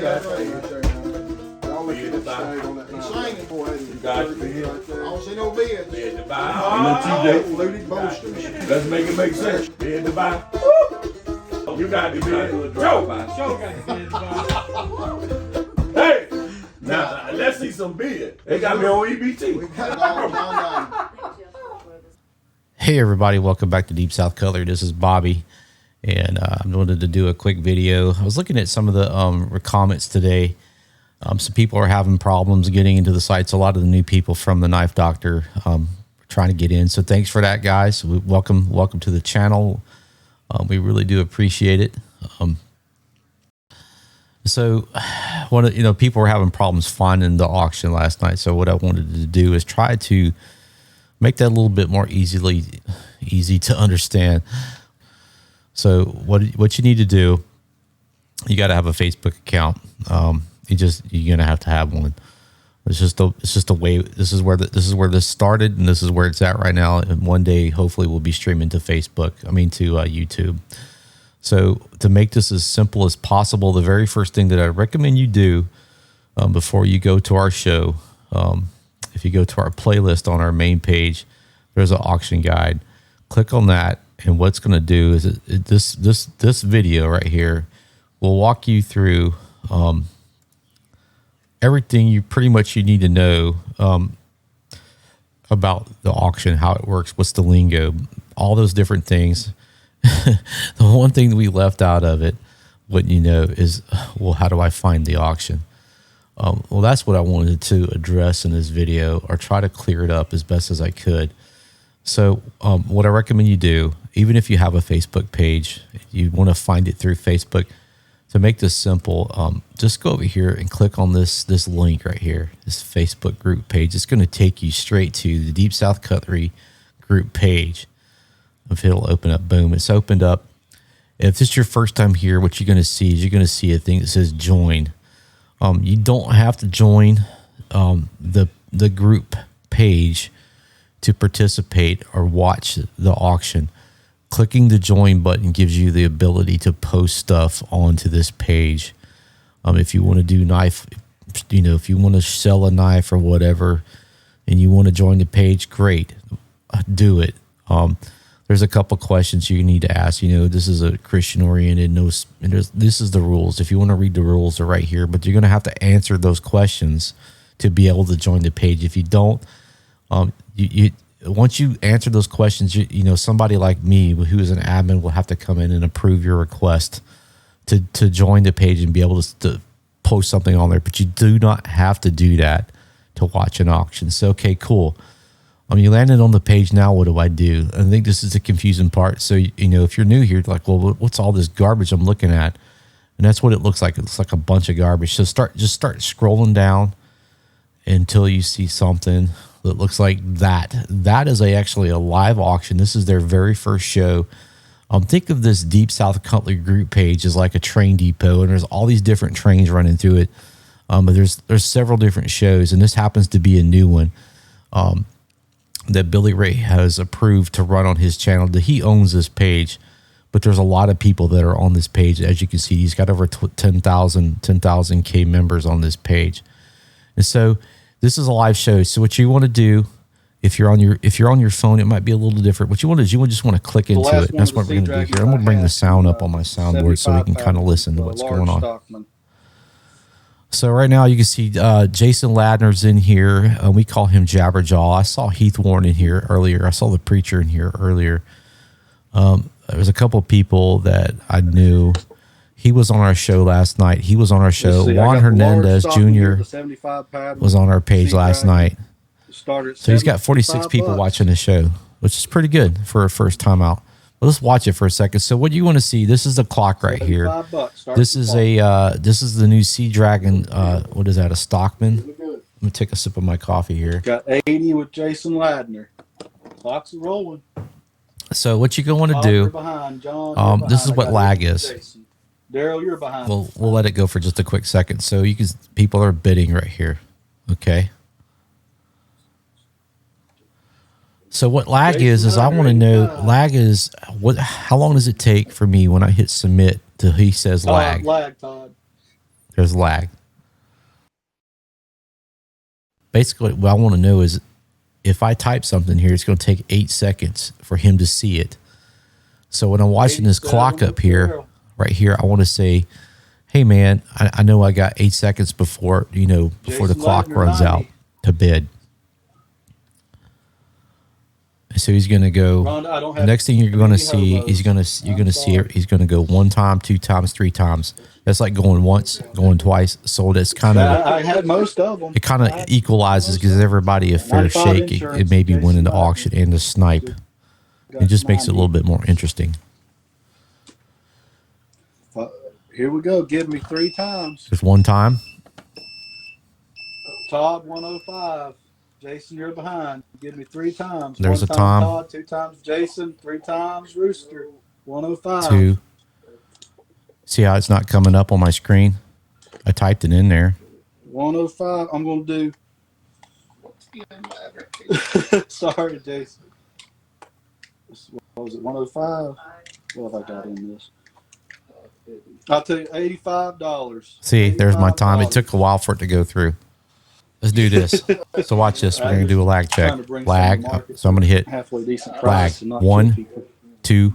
got it. Y'all look at the shade on that. Singing. You got it. right there. I don't see no bids. Bid to buy. Fluted bolsters. Let's make it make sense. Bid to buy. You got the bid. Hey, now let's see some bid. They got me on EBT. We got it all on. Hey everybody, welcome back to Deep South Cutlery. This is Bobby, and I wanted to do a quick video. I was looking at some of the comments today. Some people are having problems getting into the sites. A lot of the new people from the Knife Doctor trying to get in. So thanks for that, guys. Welcome to the channel. We really do appreciate it. So, people were having problems finding the auction last night. So what I wanted to do is try to make that a little bit more easy to understand. So what you need to do, you got to have a Facebook account. You're gonna have to have one. It's just a way. This is where this started, and this is where it's at right now. And one day, hopefully, we'll be streaming to Facebook. To YouTube. So to make this as simple as possible, the very first thing that I recommend you do before you go to our show, if you go to our playlist on our main page, there's an auction guide. Click on that, and what's going to do is this video right here will walk you through everything you need to know about the auction, how it works, what's the lingo, all those different things. The one thing that we left out of it, is, well, how do I find the auction? Well, that's what I wanted to address in this video, or try to clear it up as best as I could. So what I recommend you do, even if you have a Facebook page, you want to find it through Facebook. To make this simple, just go over here and click on this link right here, this Facebook group page. It's going to take you straight to the Deep South Cutlery group page. If it'll open up, boom, it's opened up. If this is your first time here, what you're going to see is a thing that says join. You don't have to join the group page to participate or watch the auction. Clicking the join button gives you the ability to post stuff onto this page. If you want to do knife, if you want to sell a knife or whatever, and you want to join the page, great, do it. There's a couple questions you need to ask. This is a Christian-oriented. This is the rules. If you want to read the rules, they're right here. But you're going to have to answer those questions to be able to join the page. If you don't, once you answer those questions, somebody like me, who is an admin, will have to come in and approve your request to join the page and be able to post something on there. But you do not have to do that to watch an auction. So, okay, cool. You landed on the page. Now what do I do? I think this is the confusing part. So, if you're new here, you're like, well, what's all this garbage I'm looking at? And that's what it looks like. It looks like a bunch of garbage. So just start scrolling down until you see something that looks like that. That is actually a live auction. This is their very first show. Think of this Deep South Cutlery group page as like a train depot, and there's all these different trains running through it. But there's several different shows, and this happens to be a new one. That Billy Ray has approved to run on his channel. He owns this page, but there's a lot of people that are on this page. As you can see, he's got over 10,000 members on this page. And so this is a live show. So what you want to do, if you're on your phone, it might be a little different. What you want to do is you just want to click into it. And that's what we're going to do here. I'm going to bring the sound up on my soundboard so we can kind of listen to what's going on. Stockman. So right now you can see Jason Ladner's in here. We call him Jabberjaw. I saw Heath Warren in here earlier. I saw the preacher in here earlier. There was a couple of people that I knew. He was on our show last night. He was on our show. Juan Hernandez Jr. was on our page last night. So he's got 46 people watching the show, which is pretty good for a first time out. Well, let's watch it for a second. So what you want to see, this is the clock right here. This is the new Sea Dragon. What is that, a Stockman? Let me take a sip of my coffee here. Got 80 with Jason Ladner. Clock's rolling. So what you're going to do, this is what lag is. Daryl, you're behind. We'll let it go for just a quick second. So people are bidding right here. Okay. So what lag is I want to know, lag is how long does it take for me when I hit submit till he says lag? Lag, Todd. there's lag. Basically, what I want to know is if I type something here, it's going to take 8 seconds for him to see it. So when I'm watching this clock up here, right here, I want to say, hey man, I know I got 8 seconds before, before the clock runs out to bed. So he's going to go. The next thing you're going to see, you're going to see it. He's going to go 1 time, 2 times, 3 times. That's like going once, going twice. So that's kind of. I had most of them. It kind of equalizes, gives everybody a fair shake. It may be winning the auction and the snipe. It just makes it a little bit more interesting. Here we go. Give me 3 times. There's 1 time. Todd 105. Jason, you're behind. Give me 3 times. There's 1 a time. Todd, 2 times Jason, 3 times Rooster. 105. 2. See how it's not coming up on my screen? I typed it in there. 105. I'm going to do. Sorry, Jason. What was it? 105. What have I got in this? I'll tell you, $85. See, there's my time. It took a while for it to go through. Let's do this. So watch this. We're going to do a lag check. Lag. So I'm going to hit halfway decent lag. price. 1, 2,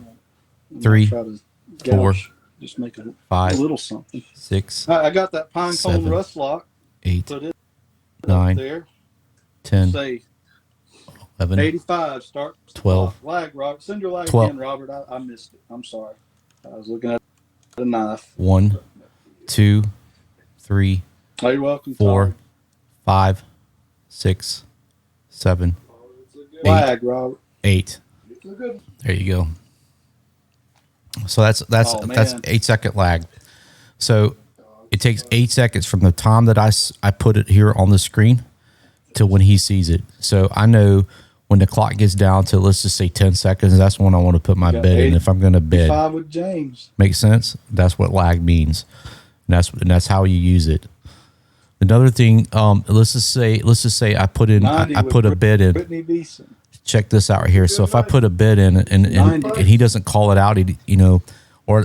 3, 4, just make a 5, little something. 6, I got that pine cone 7, Russlock. 8, Put it 9, there. 10, Say 11, 85. Start 12, lag, Robert. Send your lag 12. again, Robert. I missed it. I'm sorry. I was looking at the knife. 1, 2, 3, Oh, you're welcome. 4, Tom. 5, 6, 7, Lag, Robert. 8. There you go. So that's Oh, that's man. 8 second lag. So it takes 8 seconds from the time that I put it here on the screen to when he sees it. So I know when the clock gets down to, let's just say 10 seconds, that's when I want to put my Got bid in. If I'm going to bid, 5 with James. makes sense. That's what lag means. And that's how you use it. Another thing, let's just say I put in I put a bid in. Brittany Beeson. Check this out right here. So if I put a bid in and he doesn't call it out, or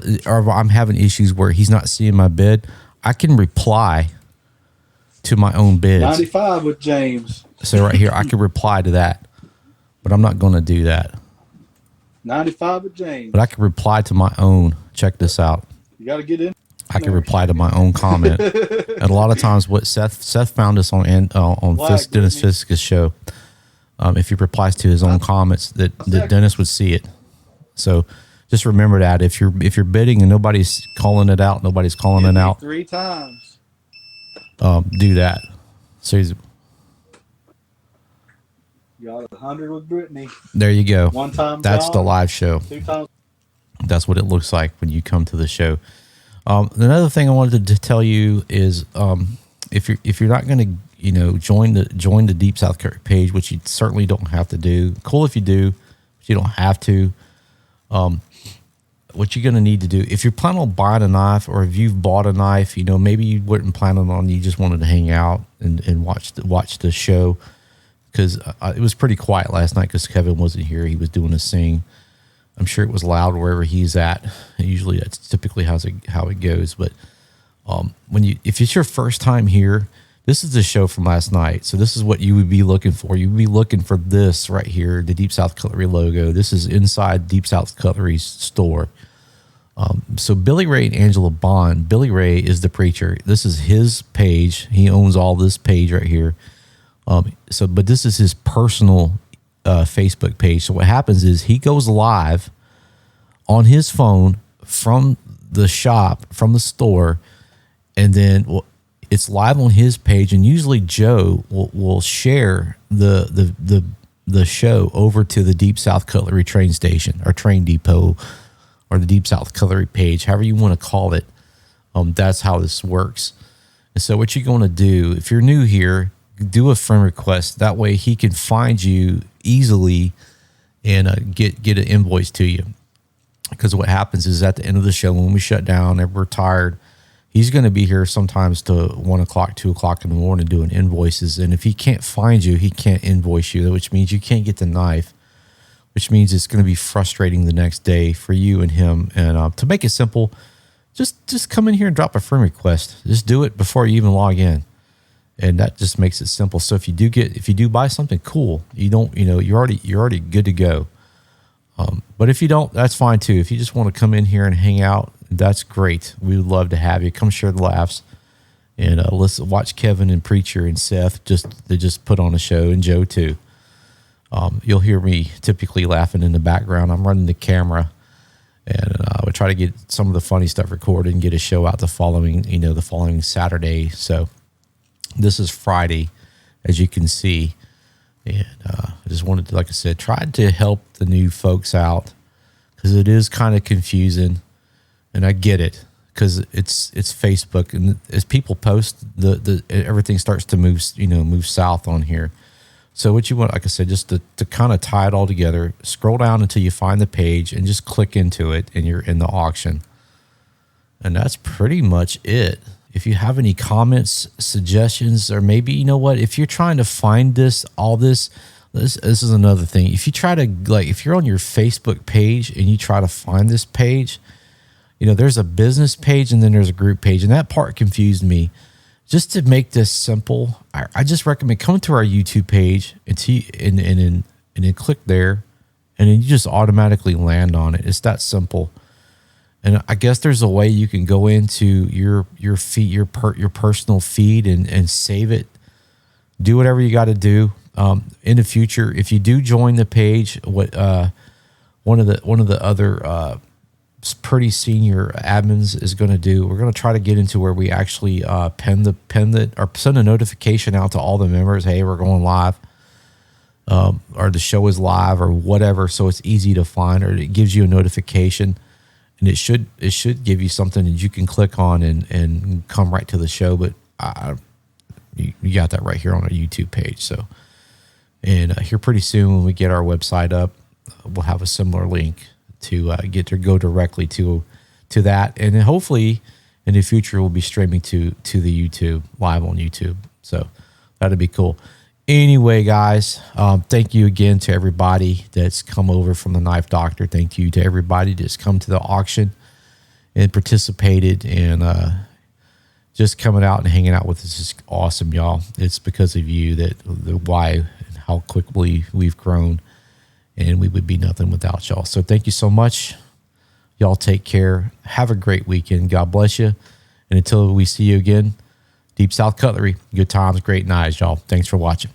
I'm having issues where he's not seeing my bid, I can reply to my own bids. 95 with James. So right here, I can reply to that, but I'm not going to do that. 95 with James. But I can reply to my own. Check this out. You got to get in. I can reply to my own comment. And a lot of times, what Seth found us on Dennis Fisk's show. If he replies to his own comments, that Dennis would see it. So just remember that if you're bidding and nobody's calling it out, nobody's calling it out. 3 times. Do that. So You got 100 with Brittany. there you go. 1 time. That's John, the live show. 2 times. That's what it looks like when you come to the show. Another thing I wanted to tell you is if you're not going to join the Deep South Cutlery page, which you certainly don't have to do. Cool if you do, but you don't have to. What you're going to need to do if you're planning on buying a knife, or if you've bought a knife, maybe you weren't planning on, you just wanted to hang out and watch the show, because it was pretty quiet last night because Kevin wasn't here. He was doing his thing. I'm sure it was loud wherever he's at. Usually that's typically how it goes. But if it's your first time here, this is the show from last night. So this is what you would be looking for. You would be looking for this right here, the Deep South Cutlery logo. This is inside Deep South Cutlery's store. So Billy Ray and Angela Bond. Billy Ray is the preacher. This is his page. He owns all this page right here. But this is his personal Facebook page. So what happens is he goes live on his phone from the shop, from the store, and then it's live on his page. And usually Joe will share the show over to the Deep South Cutlery train station or train depot, or the Deep South Cutlery page, however you want to call it. That's how this works. And so what you're going to do, if you're new here, do a friend request. That way he can find you easily and get an invoice to you. Because what happens is at the end of the show, when we shut down and we're tired, he's going to be here sometimes to 1 o'clock, 2 o'clock in the morning doing invoices. And if he can't find you, he can't invoice you, which means you can't get the knife, which means it's going to be frustrating the next day for you and him. And to make it simple, just come in here and drop a friend request. Just do it before you even log in. And that just makes it simple. So if you do buy something, cool. You're already good to go. But if you don't, that's fine too. If you just want to come in here and hang out, that's great. We would love to have you. Come share the laughs and listen, watch Kevin and Preacher and Seth. They just put on a show, and Joe too. You'll hear me typically laughing in the background. I'm running the camera, and I would try to get some of the funny stuff recorded and get a show out the following Saturday. So this is Friday, as you can see. And I just wanted to, like I said, try to help the new folks out, because it is kind of confusing, and I get it, because it's Facebook, and as people post, the everything starts to move south on here. So what you want, like I said, just to kind of tie it all together, scroll down until you find the page and just click into it, and you're in the auction. And that's pretty much it. If you have any comments, suggestions, or maybe, you know what, if you're trying to find this is another thing. If you try to, if you're on your Facebook page and you try to find this page, there's a business page and then there's a group page, and that part confused me. Just to make this simple, I just recommend coming to our YouTube page and then click there, and then you just automatically land on it. It's that simple. And I guess there's a way you can go into your feed, your personal feed, and save it. Do whatever you got to do. In the future, if you do join the page, one of the other pretty senior admins is going to do, we're going to try to get into where we actually pin or send a notification out to all the members. Hey, we're going live, or the show is live, or whatever. So it's easy to find, or it gives you a notification. And it should give you something that you can click on and come right to the show. But you got that right here on our YouTube page. So, and here pretty soon when we get our website up, we'll have a similar link to go directly to that. And then hopefully in the future we'll be streaming to the YouTube, live on YouTube. So that'd be cool. Anyway, guys, thank you again to everybody that's come over from the Knife Doctor. Thank you to everybody that's come to the auction and participated, and just coming out and hanging out with us is awesome, y'all. It's because of you why and how quickly we've grown, and we would be nothing without y'all. So thank you so much. Y'all take care. Have a great weekend. God bless you. And until we see you again, Deep South Cutlery, good times, great knives, y'all. Thanks for watching.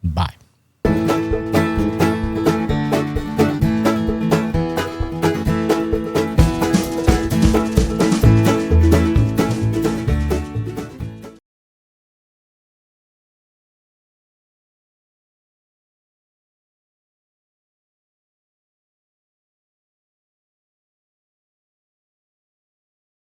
Bye.